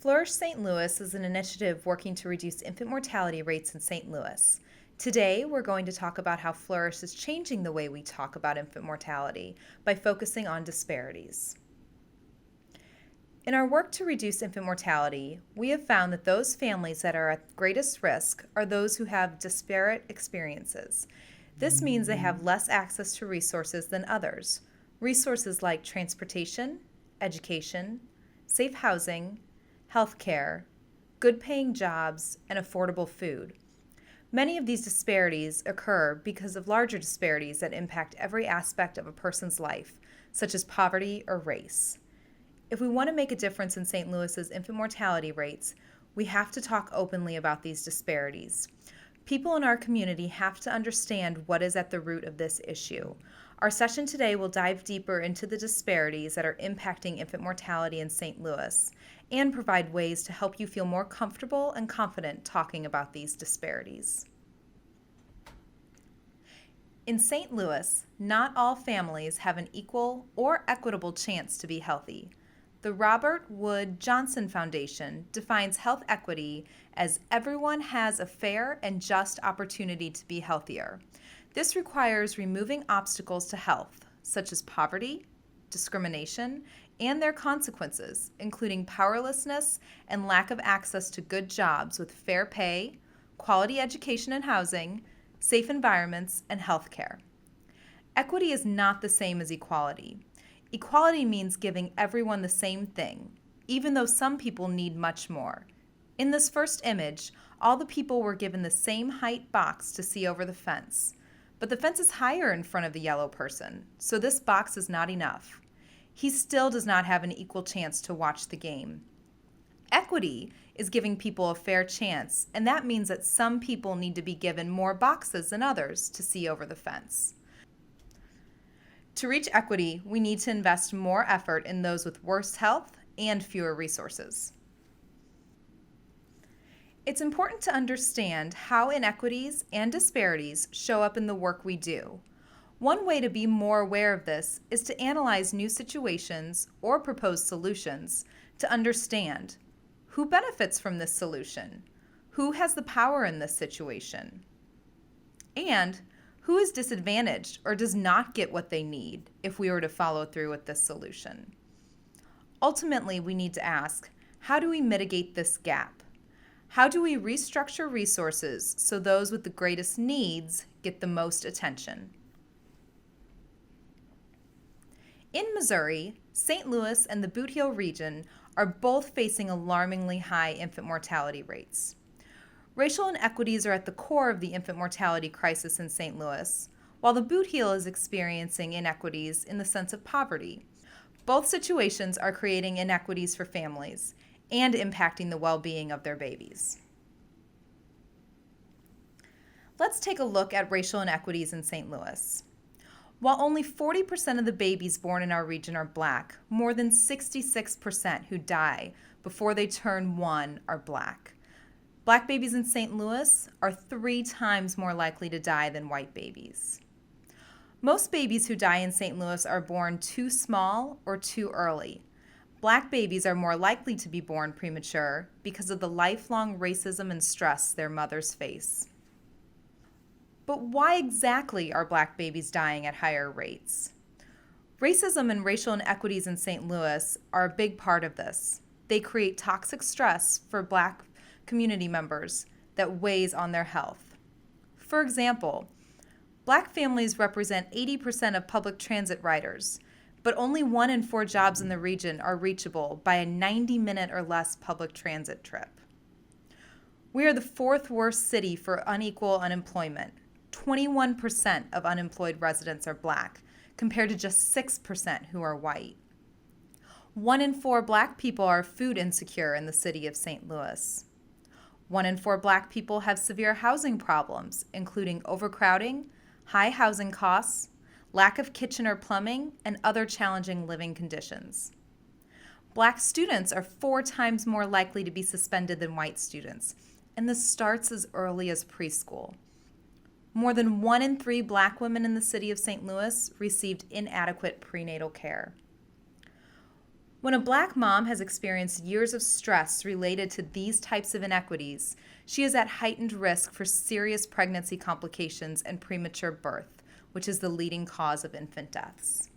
Flourish St. Louis is an initiative working to reduce infant mortality rates in St. Louis. Today, we're going to talk about how Flourish is changing the way we talk about infant mortality by focusing on disparities. In our work to reduce infant mortality, we have found that those families that are at greatest risk are those who have disparate experiences. This means they have less access to resources than others. Resources like transportation, education, safe housing, healthcare, good-paying jobs, and affordable food. Many of these disparities occur because of larger disparities that impact every aspect of a person's life, such as poverty or race. If we want to make a difference in St. Louis's infant mortality rates, we have to talk openly about these disparities. People in our community have to understand what is at the root of this issue. Our session today will dive deeper into the disparities that are impacting infant mortality in St. Louis and provide ways to help you feel more comfortable and confident talking about these disparities. In St. Louis, not all families have an equal or equitable chance to be healthy. The Robert Wood Johnson Foundation defines health equity as everyone has a fair and just opportunity to be healthier. This requires removing obstacles to health, such as poverty, discrimination, and their consequences, including powerlessness and lack of access to good jobs with fair pay, quality education and housing, safe environments, and health care. Equity is not the same as equality. Equality means giving everyone the same thing, even though some people need much more. In this first image, all the people were given the same height box to see over the fence. But the fence is higher in front of the yellow person, so this box is not enough. He still does not have an equal chance to watch the game. Equity is giving people a fair chance, and that means that some people need to be given more boxes than others to see over the fence. To reach equity, we need to invest more effort in those with worse health and fewer resources. It's important to understand how inequities and disparities show up in the work we do. One way to be more aware of this is to analyze new situations or propose solutions to understand who benefits from this solution, who has the power in this situation, and who is disadvantaged or does not get what they need if we were to follow through with this solution. Ultimately, we need to ask, how do we mitigate this gap? How do we restructure resources so those with the greatest needs get the most attention? In Missouri, St. Louis and the Boot Heel region are both facing alarmingly high infant mortality rates. Racial inequities are at the core of the infant mortality crisis in St. Louis, while the Boot Heel is experiencing inequities in the sense of poverty. Both situations are creating inequities for families and impacting the well-being of their babies. Let's take a look at racial inequities in St. Louis. While only 40% of the babies born in our region are Black, more than 66% who die before they turn 1 are Black. Black babies in St. Louis are 3 times more likely to die than white babies. Most babies who die in St. Louis are born too small or too early. Black babies are more likely to be born premature because of the lifelong racism and stress their mothers face. But why exactly are Black babies dying at higher rates? Racism and racial inequities in St. Louis are a big part of this. They create toxic stress for Black community members that weighs on their health. For example, Black families represent 80% of public transit riders, but only 1 in 4 jobs in the region are reachable by a 90-minute or less public transit trip. We are the 4th worst city for unequal unemployment. 21% of unemployed residents are Black, compared to just 6% who are white. 1 in 4 Black people are food insecure in the city of St. Louis. 1 in 4 Black people have severe housing problems, including overcrowding, high housing costs, lack of kitchen or plumbing, and other challenging living conditions. Black students are 4 times more likely to be suspended than white students, and this starts as early as preschool. More than 1 in 3 Black women in the city of St. Louis received inadequate prenatal care. When a black mom has experienced years of stress related to these types of inequities, she is at heightened risk for serious pregnancy complications and premature birth, which is the leading cause of infant deaths.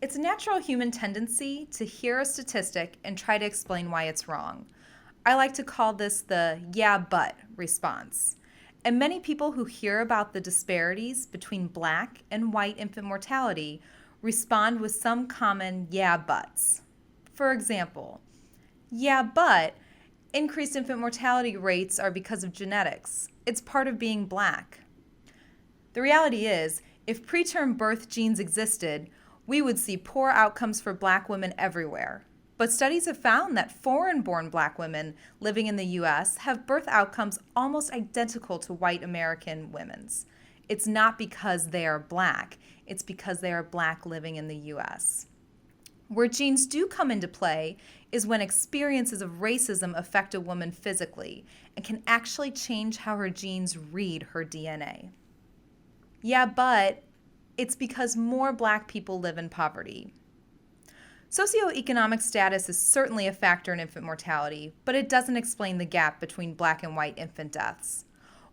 It's a natural human tendency to hear a statistic and try to explain why it's wrong. I like to call this the "yeah, but" response. And many people who hear about the disparities between black and white infant mortality respond with some common "yeah, buts." For example, "yeah, but increased infant mortality rates are because of genetics. It's part of being black." The reality is, if preterm birth genes existed, we would see poor outcomes for black women everywhere. But studies have found that foreign-born black women living in the U.S. have birth outcomes almost identical to white American women's. It's not because they are black, it's because they are black living in the U.S. Where genes do come into play is when experiences of racism affect a woman physically and can actually change how her genes read her DNA. Yeah, but it's because more black people live in poverty. Socioeconomic status is certainly a factor in infant mortality, but it doesn't explain the gap between black and white infant deaths.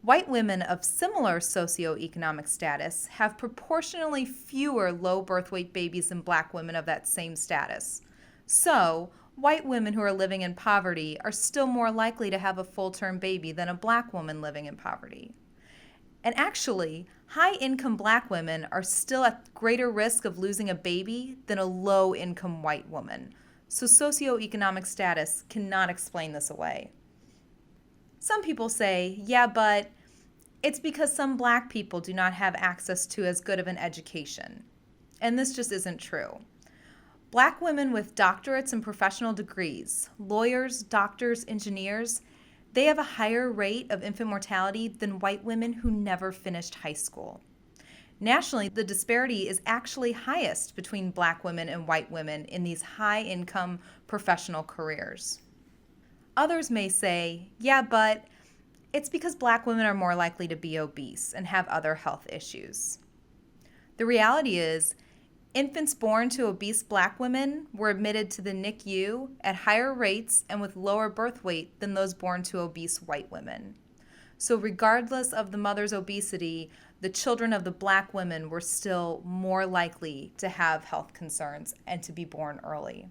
White women of similar socioeconomic status have proportionally fewer low birth weight babies than black women of that same status. So, white women who are living in poverty are still more likely to have a full-term baby than a black woman living in poverty. And actually, high-income black women are still at greater risk of losing a baby than a low-income white woman. So socioeconomic status cannot explain this away. Some people say, yeah, but it's because some black people do not have access to as good of an education. And this just isn't true. Black women with doctorates and professional degrees, lawyers, doctors, engineers, they have a higher rate of infant mortality than white women who never finished high school. Nationally, the disparity is actually highest between black women and white women in these high-income professional careers. Others may say, yeah, but it's because black women are more likely to be obese and have other health issues. The reality is, infants born to obese black women were admitted to the NICU at higher rates and with lower birth weight than those born to obese white women. So regardless of the mother's obesity, the children of the black women were still more likely to have health concerns and to be born early.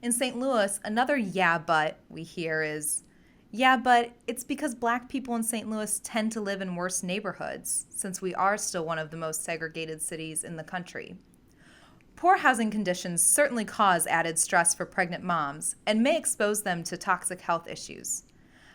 In St. Louis, another yeah but we hear is, yeah, but it's because black people in St. Louis tend to live in worse neighborhoods, since we are still one of the most segregated cities in the country. Poor housing conditions certainly cause added stress for pregnant moms and may expose them to toxic health issues.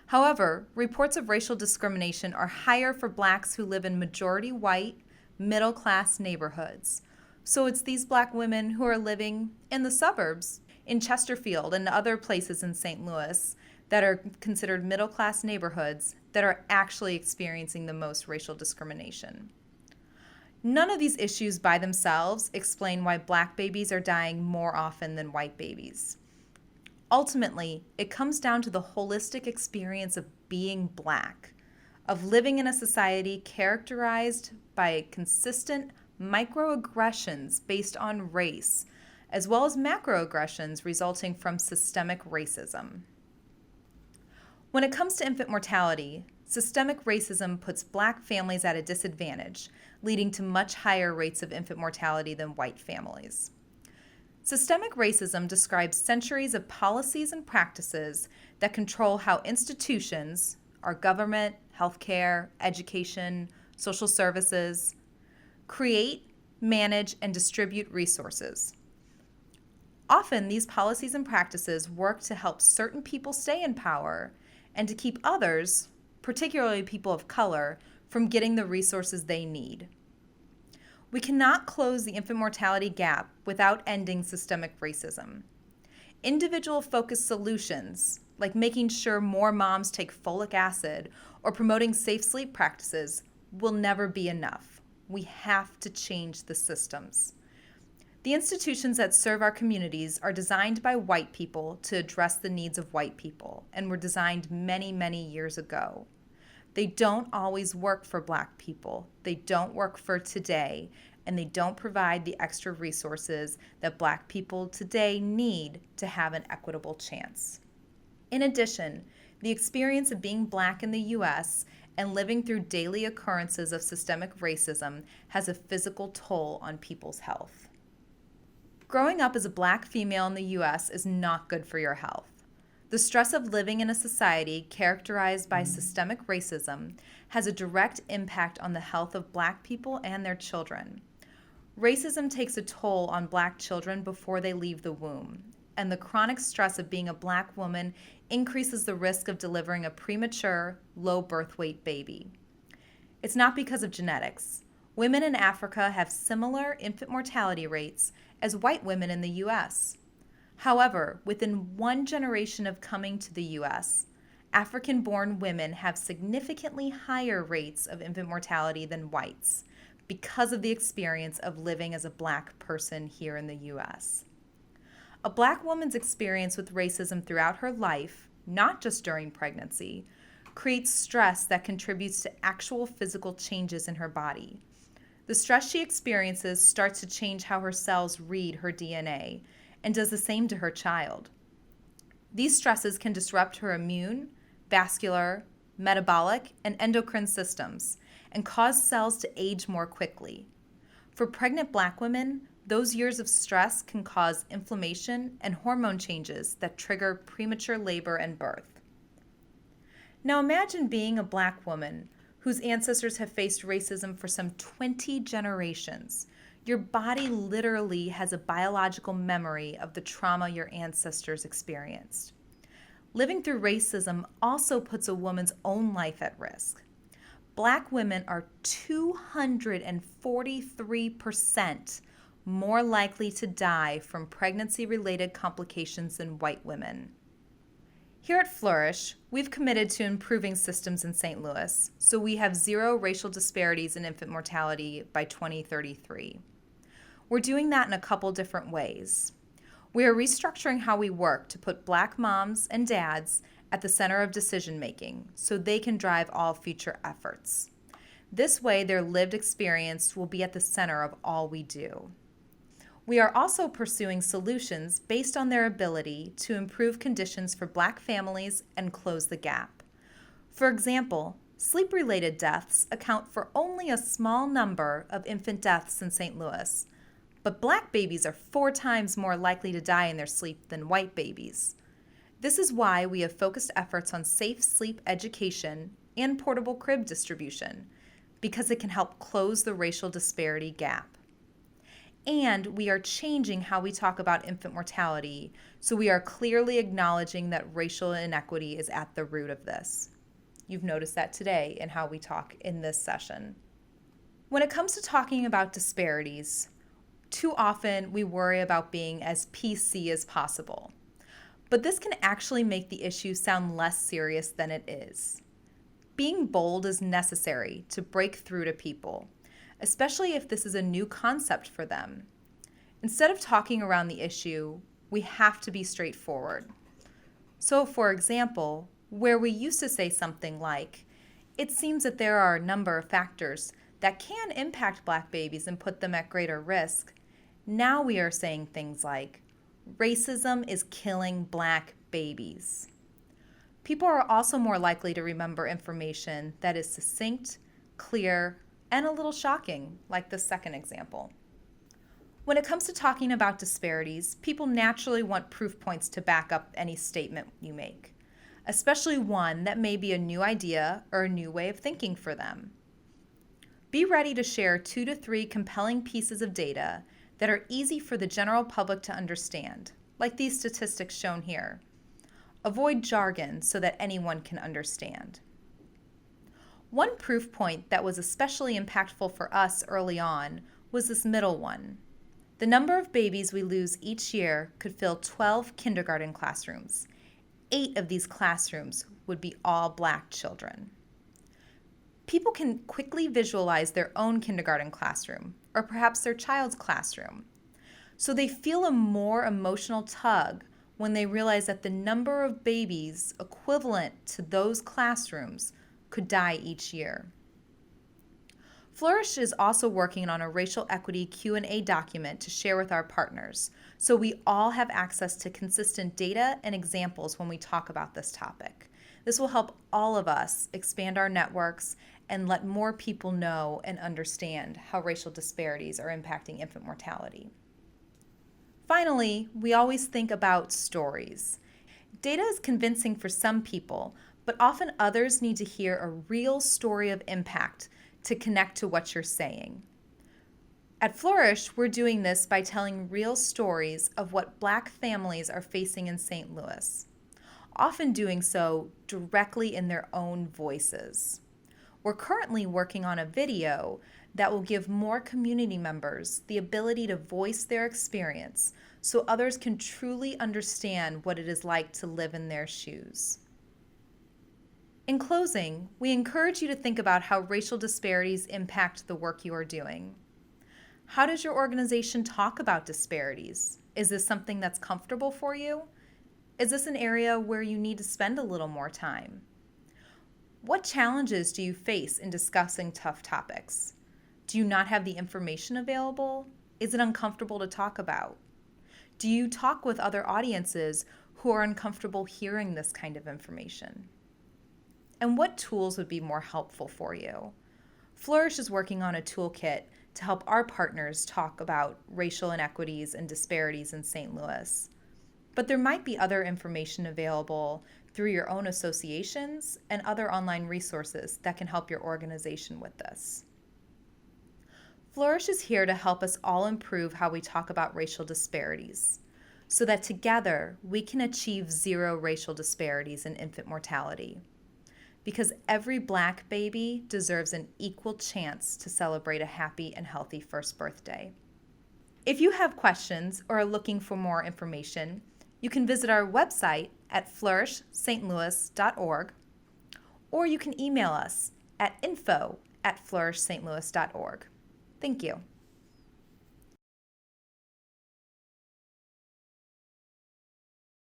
However, reports of racial discrimination are higher for blacks who live in majority white, middle-class neighborhoods. So it's these black women who are living in the suburbs, in Chesterfield and other places in St. Louis that are considered middle-class neighborhoods that are actually experiencing the most racial discrimination. None of these issues by themselves explain why black babies are dying more often than white babies. Ultimately, it comes down to the holistic experience of being black, of living in a society characterized by consistent microaggressions based on race, as well as macroaggressions resulting from systemic racism. When it comes to infant mortality, systemic racism puts black families at a disadvantage, leading to much higher rates of infant mortality than white families. Systemic racism describes centuries of policies and practices that control how institutions, our government, healthcare, education, social services, create, manage, and distribute resources. Often, these policies and practices work to help certain people stay in power and to keep others, particularly people of color, from getting the resources they need. We cannot close the infant mortality gap without ending systemic racism. Individual-focused solutions, like making sure more moms take folic acid or promoting safe sleep practices, will never be enough. We have to change the systems. The institutions that serve our communities are designed by white people to address the needs of white people and were designed many, many years ago. They don't always work for black people. They don't work for today, and they don't provide the extra resources that Black people today need to have an equitable chance. In addition, the experience of being Black in the U.S. and living through daily occurrences of systemic racism has a physical toll on people's health. Growing up as a Black female in the U.S. is not good for your health. The stress of living in a society characterized by systemic racism has a direct impact on the health of Black people and their children. Racism takes a toll on Black children before they leave the womb, and the chronic stress of being a Black woman increases the risk of delivering a premature, low birth weight baby. It's not because of genetics. Women in Africa have similar infant mortality rates as white women in the U.S. However, within one generation of coming to the U.S., African-born women have significantly higher rates of infant mortality than whites because of the experience of living as a Black person here in the U.S. A Black woman's experience with racism throughout her life, not just during pregnancy, creates stress that contributes to actual physical changes in her body. The stress she experiences starts to change how her cells read her DNA, and does the same to her child. These stresses can disrupt her immune, vascular, metabolic, and endocrine systems and cause cells to age more quickly. For pregnant Black women, those years of stress can cause inflammation and hormone changes that trigger premature labor and birth. Now imagine being a Black woman whose ancestors have faced racism for some 20 generations. Your body literally has a biological memory of the trauma your ancestors experienced. Living through racism also puts a woman's own life at risk. Black women are 243% more likely to die from pregnancy-related complications than white women. Here at Flourish, we've committed to improving systems in St. Louis, so we have zero racial disparities in infant mortality by 2033. We're doing that in a couple different ways. We are restructuring how we work to put Black moms and dads at the center of decision making so they can drive all future efforts. This way, their lived experience will be at the center of all we do. We are also pursuing solutions based on their ability to improve conditions for Black families and close the gap. For example, sleep-related deaths account for only a small number of infant deaths in St. Louis, but Black babies are 4 times more likely to die in their sleep than white babies. This is why we have focused efforts on safe sleep education and portable crib distribution, because it can help close the racial disparity gap. And we are changing how we talk about infant mortality, so we are clearly acknowledging that racial inequity is at the root of this. You've noticed that today in how we talk in this session. When it comes to talking about disparities, too often we worry about being as PC as possible. But this can actually make the issue sound less serious than it is. Being bold is necessary to break through to people, especially if this is a new concept for them. Instead of talking around the issue, we have to be straightforward. So, for example, where we used to say something like, "It seems that there are a number of factors that can impact Black babies and put them at greater risk," now we are saying things like, "Racism is killing Black babies." People are also more likely to remember information that is succinct, clear, and a little shocking, like the second example. When it comes to talking about disparities, people naturally want proof points to back up any statement you make, especially one that may be a new idea or a new way of thinking for them. Be ready to share 2 to 3 compelling pieces of data that are easy for the general public to understand, like these statistics shown here. Avoid jargon so that anyone can understand. One proof point that was especially impactful for us early on was this middle one. The number of babies we lose each year could fill 12 kindergarten classrooms. 8 of these classrooms would be all Black children. People can quickly visualize their own kindergarten classroom, or perhaps their child's classroom. So they feel a more emotional tug when they realize that the number of babies equivalent to those classrooms could die each year. Flourish is also working on a racial equity Q&A document to share with our partners, so we all have access to consistent data and examples when we talk about this topic. This will help all of us expand our networks and let more people know and understand how racial disparities are impacting infant mortality. Finally, we always think about stories. Data is convincing for some people, but often others need to hear a real story of impact to connect to what you're saying. At Flourish, we're doing this by telling real stories of what Black families are facing in St. Louis, often doing so directly in their own voices. We're currently working on a video that will give more community members the ability to voice their experience so others can truly understand what it is like to live in their shoes. In closing, we encourage you to think about how racial disparities impact the work you are doing. How does your organization talk about disparities? Is this something that's comfortable for you? Is this an area where you need to spend a little more time? What challenges do you face in discussing tough topics? Do you not have the information available? Is it uncomfortable to talk about? Do you talk with other audiences who are uncomfortable hearing this kind of information? And what tools would be more helpful for you? Flourish is working on a toolkit to help our partners talk about racial inequities and disparities in St. Louis. But there might be other information available through your own associations and other online resources that can help your organization with this. Flourish is here to help us all improve how we talk about racial disparities, so that together we can achieve zero racial disparities in infant mortality. Because every Black baby deserves an equal chance to celebrate a happy and healthy first birthday. If you have questions or are looking for more information, you can visit our website at flourishstlouis.org, or you can email us at info@flourishstlouis.org. Thank you.